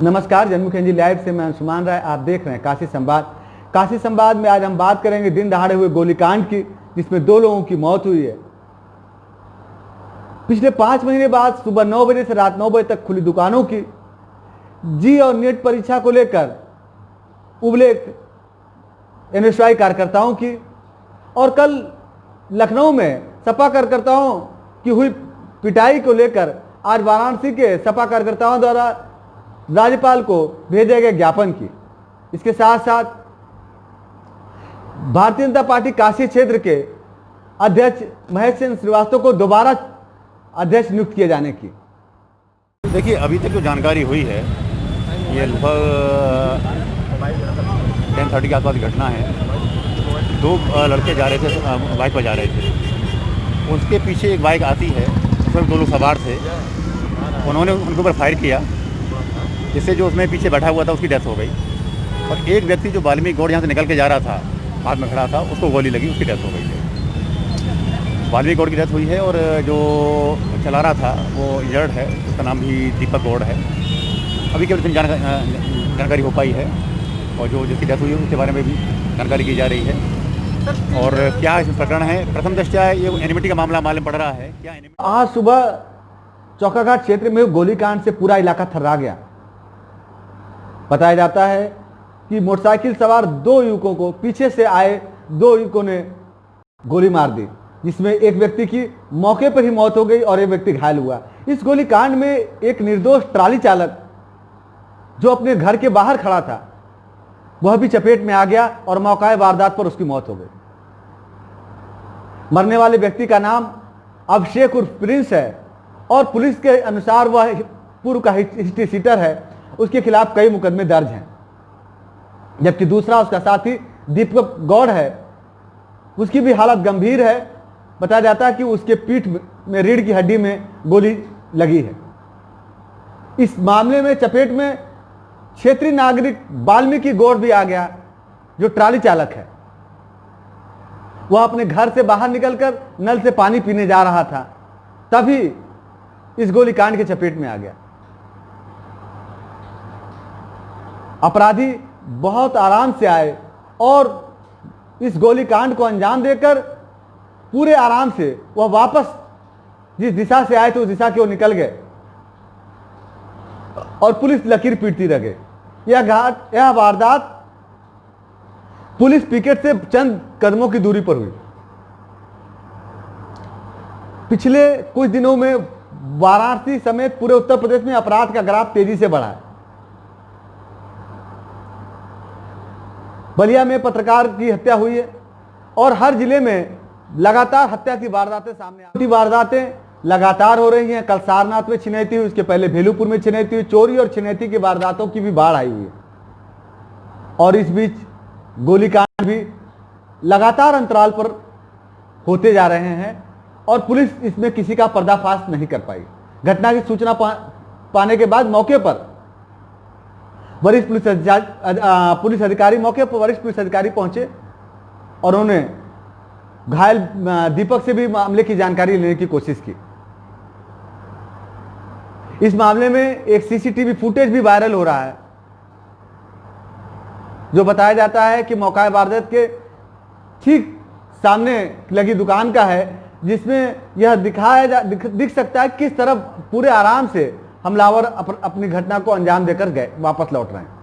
नमस्कार, जनमुख NG live से मैं अंशुमान राय। आप देख रहे हैं काशी संवाद। काशी संवाद में आज हम बात करेंगे दिन दहाड़े हुए गोलीकांड की, जिसमें 2 लोगों की मौत हुई है। पिछले 5 महीने बाद सुबह 9 बजे से रात 9 बजे तक खुली दुकानों की जी और नेट परीक्षा को लेकर उबले एनएसयूआई कार्यकर्ताओं की, और कल लखनऊ में सपा कार्यकर्ताओं की हुई पिटाई को लेकर आज वाराणसी के सपा कार्यकर्ताओं द्वारा राज्यपाल को भेजे गए ज्ञापन की। इसके साथ साथ भारतीय जनता पार्टी काशी क्षेत्र के अध्यक्ष महेश चंद्र श्रीवास्तव को दोबारा अध्यक्ष नियुक्त किए जाने की। देखिए, अभी तक जो जानकारी हुई है ये लगभग 10:30 के आसपास घटना है। 2 लड़के जा रहे थे, बाइक पर जा रहे थे। उसके पीछे एक बाइक आती है, उसमें 2 लोग सवार थे। उन्होंने उनके ऊपर फायर किया, जिससे जो उसमें पीछे बैठा हुआ था उसकी डेथ हो गई। और एक व्यक्ति जो वाल्मीकि गौड़ यहाँ से निकल के जा रहा था, हाथ में खड़ा था, उसको गोली लगी, उसकी डेथ हो गई है। वाल्मीकि गौड़ की डेथ हुई है और जो चला रहा था वो इंजर्ड है, उसका नाम भी दीपक गौड़ है। अभी केवल इतनी जानकारी हो पाई है, और जो जिसकी डेथ हुई है उसके बारे में भी जानकारी की जा रही है। और क्या इस प्रकरण है, प्रथम दृष्टया ये एनिमिटी का मामला मालूम पड़ रहा है। क्या आज सुबह चौकाघाट क्षेत्र में गोलीकांड से पूरा इलाका थर्रा गया। बताया जाता है कि मोटरसाइकिल सवार 2 युवकों को पीछे से आए 2 युवकों ने गोली मार दी, जिसमें एक व्यक्ति की मौके पर ही मौत हो गई और एक व्यक्ति घायल हुआ। इस गोलीकांड में एक निर्दोष ट्राली चालक जो अपने घर के बाहर खड़ा था, वह भी चपेट में आ गया और मौका वारदात पर उसकी मौत हो गई। मरने वाले व्यक्ति का नाम अभिषेक उर्फ प्रिंस है और पुलिस के अनुसार वह पूर्व का हिस्ट्री सीटर है। उसके खिलाफ कई मुकदमे दर्ज हैं। जबकि दूसरा उसका साथी दीपक गौड़ है, उसकी भी हालत गंभीर है। बताया जाता है कि उसके पीठ में रीढ़ की हड्डी में गोली लगी है। इस मामले में चपेट में क्षेत्रीय नागरिक वाल्मीकि गौड़ भी आ गया, जो ट्राली चालक है। वह अपने घर से बाहर निकलकर नल से पानी पीने जा रहा था, तभी इस गोलीकांड के चपेट में आ गया। अपराधी बहुत आराम से आए और इस गोलीकांड को अंजाम देकर पूरे आराम से वह वापस जिस दिशा से आए थे उस दिशा की ओर निकल गए और पुलिस लकीर पीटती रह गई। यह वारदात पुलिस पिकेट से चंद कदमों की दूरी पर हुई। पिछले कुछ दिनों में वाराणसी समेत पूरे उत्तर प्रदेश में अपराध का ग्राफ तेजी से बढ़ा है। बलिया में पत्रकार की हत्या हुई है और हर जिले में लगातार हत्या की वारदातें सामने आ रही। वारदातें लगातार हो रही हैं। कल सारनाथ में छिनैती हुई, उसके पहले भेलूपुर में छिनैती हुई, चोरी और छिनैती की वारदातों की भी बाढ़ आई हुई है। और इस बीच गोलीकांड भी लगातार अंतराल पर होते जा रहे हैं और पुलिस इसमें किसी का पर्दाफाश नहीं कर पाई। घटना की सूचना पाने के बाद मौके पर वरिष्ठ पुलिस अधिकारी पहुंचे और उन्होंने घायल दीपक से भी मामले की जानकारी लेने की कोशिश की। इस मामले में एक सीसीटीवी फुटेज भी वायरल हो रहा है, जो बताया जाता है कि मौका वारदात के ठीक सामने लगी दुकान का है, जिसमें यह दिख सकता है किस तरह पूरे आराम से हमलावर अपनी घटना को अंजाम देकर गए, वापस लौट रहे हैं।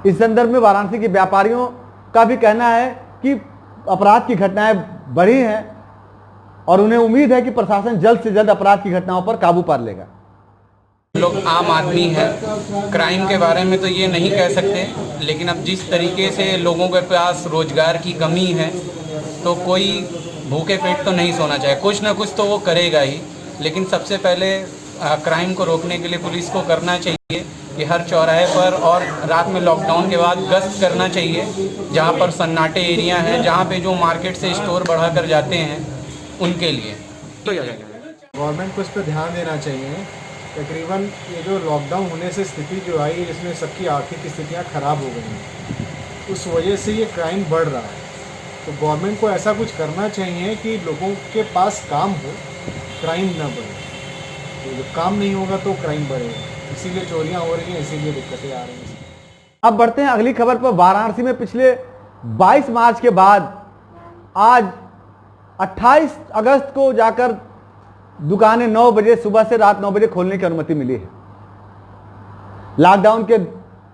इस संदर्भ में वाराणसी के व्यापारियों का भी कहना है कि अपराध की घटनाएं बढ़ी हैं और उन्हें उम्मीद है कि प्रशासन जल्द से जल्द अपराध की घटनाओं पर काबू पा लेगा। लोग आम आदमी है, क्राइम के बारे में तो ये नहीं कह सकते, लेकिन अब जिस तरीके से लोगों के पास रोजगार की कमी है तो कोई भूखे पेट तो नहीं सोना चाहिए, कुछ ना कुछ तो वो करेगा ही। लेकिन सबसे पहले क्राइम को रोकने के लिए पुलिस को करना चाहिए कि हर चौराहे पर और रात में लॉकडाउन के बाद गश्त करना चाहिए, जहां पर सन्नाटे एरिया हैं, जहां पे जो मार्केट से स्टोर बढ़ा कर जाते हैं उनके लिए। तो गवर्नमेंट को इस पर ध्यान देना चाहिए। तकरीबन ये जो लॉकडाउन होने से स्थिति जो आई, जिसमें सबकी आर्थिक स्थितियाँ ख़राब हो गई हैं, उस वजह से ये क्राइम बढ़ रहा है। तो गवर्नमेंट को ऐसा कुछ करना चाहिए कि लोगों के पास काम हो, क्राइम ना बढ़े। तो जब काम नहीं होगा तो क्राइम बढ़ेगा, इसीलिए चोरियां हो रही हैं, इसीलिए दिक्कतें आ रही हैं। अब बढ़ते हैं अगली खबर पर। वाराणसी में पिछले 22 मार्च के बाद आज 28 अगस्त को जाकर दुकानें 9 बजे सुबह से रात 9 बजे खोलने की अनुमति मिली है। लॉकडाउन के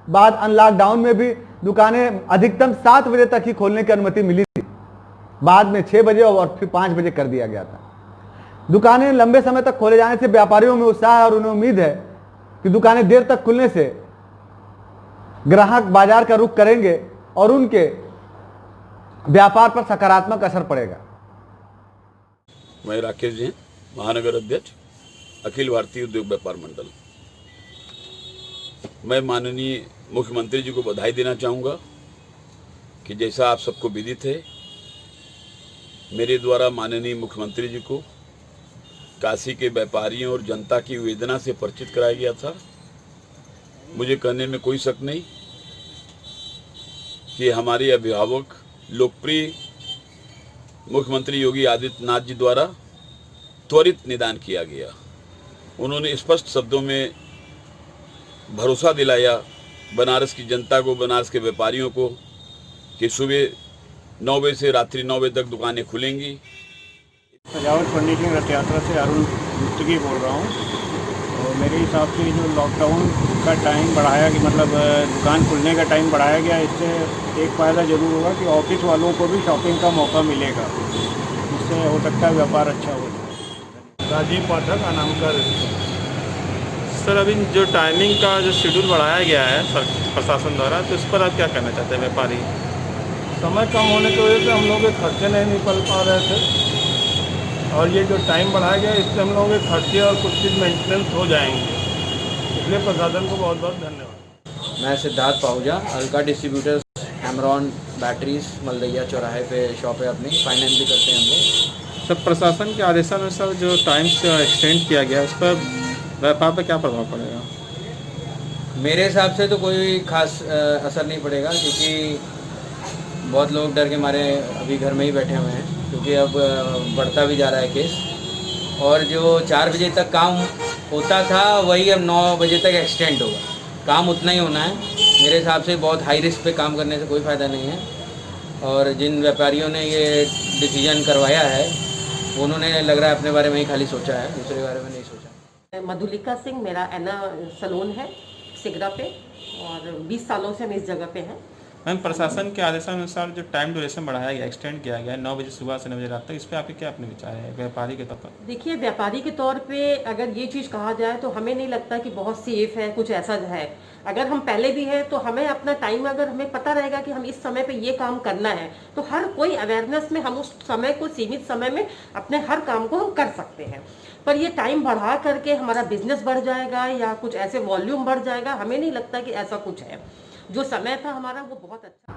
बाद अनलॉकडाउन में भी दुकानें अधिकतम 7 बजे तक ही खोलने की अनुमति मिली थी, बाद में 6 बजे और फिर 5 बजे कर दिया गया था। दुकानें लंबे समय तक खोले जाने से व्यापारियों में उत्साह है और उन्हें उम्मीद है कि दुकानें देर तक खुलने से ग्राहक बाजार का रुख करेंगे और उनके व्यापार पर सकारात्मक असर पड़ेगा। मैं राकेश जी, महानगर अध्यक्ष, अखिल भारतीय उद्योग व्यापार मंडल। मैं माननीय मुख्यमंत्री जी को बधाई देना चाहूँगा कि जैसा आप सबको विदित है, मेरे द्वारा माननीय मुख्यमंत्री जी को काशी के व्यापारियों और जनता की वेदना से परिचित कराया गया था। मुझे कहने में कोई शक नहीं कि हमारे अभिभावक लोकप्रिय मुख्यमंत्री योगी आदित्यनाथ जी द्वारा त्वरित निदान किया गया। उन्होंने स्पष्ट शब्दों में भरोसा दिलाया बनारस की जनता को, बनारस के व्यापारियों को, कि सुबह 9 बजे से रात्रि 9 बजे तक दुकानें खुलेंगी। सजावट फर्नीचर रथ यात्रा से अरुण गुप्तगी बोल रहा हूँ। और मेरे हिसाब से जो लॉकडाउन का टाइम बढ़ाया कि मतलब दुकान खुलने का टाइम बढ़ाया गया, इससे एक फ़ायदा ज़रूर होगा कि ऑफिस वालों को भी शॉपिंग का मौका मिलेगा। इससे हो सकता है व्यापार अच्छा हो जाए। राजीव पाठक अनामकर। सर, अभी जो टाइमिंग का जो शेड्यूल बढ़ाया गया है प्रशासन द्वारा, तो इस पर आप क्या कहना चाहते हैं? व्यापारी समय कम होने की वजह से हम लोग के खर्चे नहीं निकल पा रहे थे, और ये जो टाइम बढ़ाया गया इससे हम लोगों के खर्चे और कुछ चीज़ मेंटेनेंस हो जाएंगे। इसलिए प्रशासन को बहुत बहुत धन्यवाद। मैं सिद्धार्थ पाहुजा, अलका डिस्ट्रीब्यूटर्स, एमरॉन बैटरीज, मलदैया चौराहे पे शॉप है अपनी, फाइनेंस भी करते हैं हम लोग। सर, प्रशासन के आदेशानुसार जो टाइम्स एक्सटेंड किया गया, उस पर व्यापार पर क्या प्रभाव पड़ेगा? मेरे हिसाब से तो कोई खास असर नहीं पड़ेगा, क्योंकि बहुत लोग डर के मारे अभी घर में ही बैठे हुए हैं, क्योंकि अब बढ़ता भी जा रहा है केस। और जो 4 बजे तक काम होता था वही अब 9 बजे तक एक्सटेंड होगा। काम उतना ही होना है। मेरे हिसाब से बहुत हाई रिस्क पे काम करने से कोई फ़ायदा नहीं है। और जिन व्यापारियों ने ये डिसीजन करवाया है, उन्होंने लग रहा है अपने बारे में ही खाली सोचा है, दूसरे बारे में नहीं सोचा। मधुलिका सिंह, मेरा एना सलून है सिगरा पे, और 20 सालों से हम इस जगह पे हैं। मैम, प्रशासन के आदेशानुसार जो टाइम ड्यूरेशन बढ़ाया गया, एक्सटेंड किया गया 9 बजे सुबह से 9 बजे रात तक, इस पर आपके क्या अपने विचार है व्यापारी के तौर पर? देखिए, व्यापारी के तौर पे अगर ये चीज़ कहा जाए तो हमें नहीं लगता कि बहुत सेफ है, कुछ ऐसा है। अगर हम पहले भी हैं तो हमें अपना टाइम, अगर हमें पता रहेगा कि हम इस समय पे ये काम करना है, तो हर कोई अवेयरनेस में हम उस समय को, सीमित समय में अपने हर काम को हम कर सकते हैं। पर ये टाइम बढ़ा करके हमारा बिजनेस बढ़ जाएगा या कुछ ऐसे वॉल्यूम बढ़ जाएगा, हमें नहीं लगता कि ऐसा कुछ है। जो समय था हमारा वो बहुत अच्छा।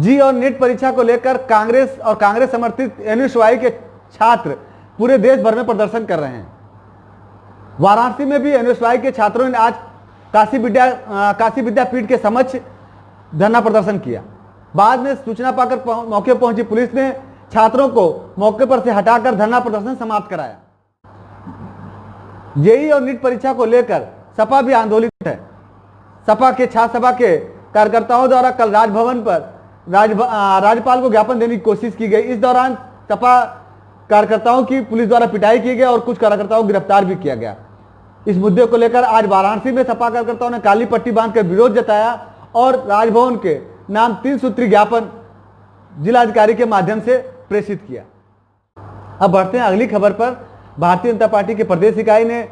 जी और नीट परीक्षा को लेकर कांग्रेस और कांग्रेस समर्थित एनएसयूआई के छात्र पूरे देश भर में प्रदर्शन कर रहे हैं। वाराणसी में भी एनएसयूआई के छात्रों ने आज काशी विद्यापीठ के समक्ष धरना प्रदर्शन किया। बाद में सूचना पाकर मौके पर पहुंची पुलिस ने छात्रों को मौके पर से हटाकर धरना प्रदर्शन समाप्त कराया। जेईई और नीट परीक्षा को लेकर सपा भी आंदोलित है। सपा के छात्र सभा के कार्यकर्ताओं द्वारा कल राजभवन पर राज्यपाल को ज्ञापन देने की कोशिश की गई। इस दौरान सपा कार्यकर्ताओं की पुलिस द्वारा पिटाई की गई और कुछ कार्यकर्ताओं को गिरफ्तार भी किया गया। इस मुद्दे को लेकर आज वाराणसी में सपा कार्यकर्ताओं ने काली पट्टी बांधकर विरोध जताया और राजभवन के नाम 3 सूत्री ज्ञापन जिलाधिकारी के माध्यम से प्रेषित किया। अब बढ़ते हैं अगली खबर पर। भारतीय जनता पार्टी के प्रदेश इकाई ने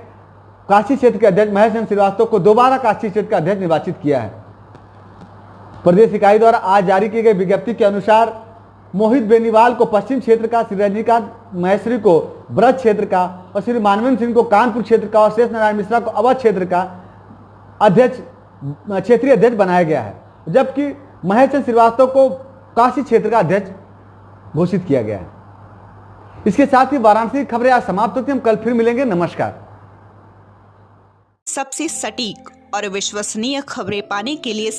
काशी क्षेत्र के अध्यक्ष महेश चंद्र श्रीवास्तव को दोबारा काशी क्षेत्र का अध्यक्ष निर्वाचित किया है। प्रदेश इकाई द्वारा आज जारी की गई विज्ञप्ति के अनुसार मोहित बेनीवाल को पश्चिम क्षेत्र का, श्री रजनीकांत महेश्वरी को ब्रज क्षेत्र का और श्री मानवेंद्र सिंह को कानपुर क्षेत्र का और शेष नारायण मिश्रा को अवध क्षेत्र का अध्यक्ष, क्षेत्रीय अध्यक्ष बनाया गया है, जबकि महेश चंद्र श्रीवास्तव को काशी क्षेत्र का अध्यक्ष घोषित किया गया है। इसके साथ ही वाराणसी की खबरें आज समाप्त होती हैं। हम कल फिर मिलेंगे। नमस्कार। सबसे सटीक और विश्वसनीय खबरें पाने के लिए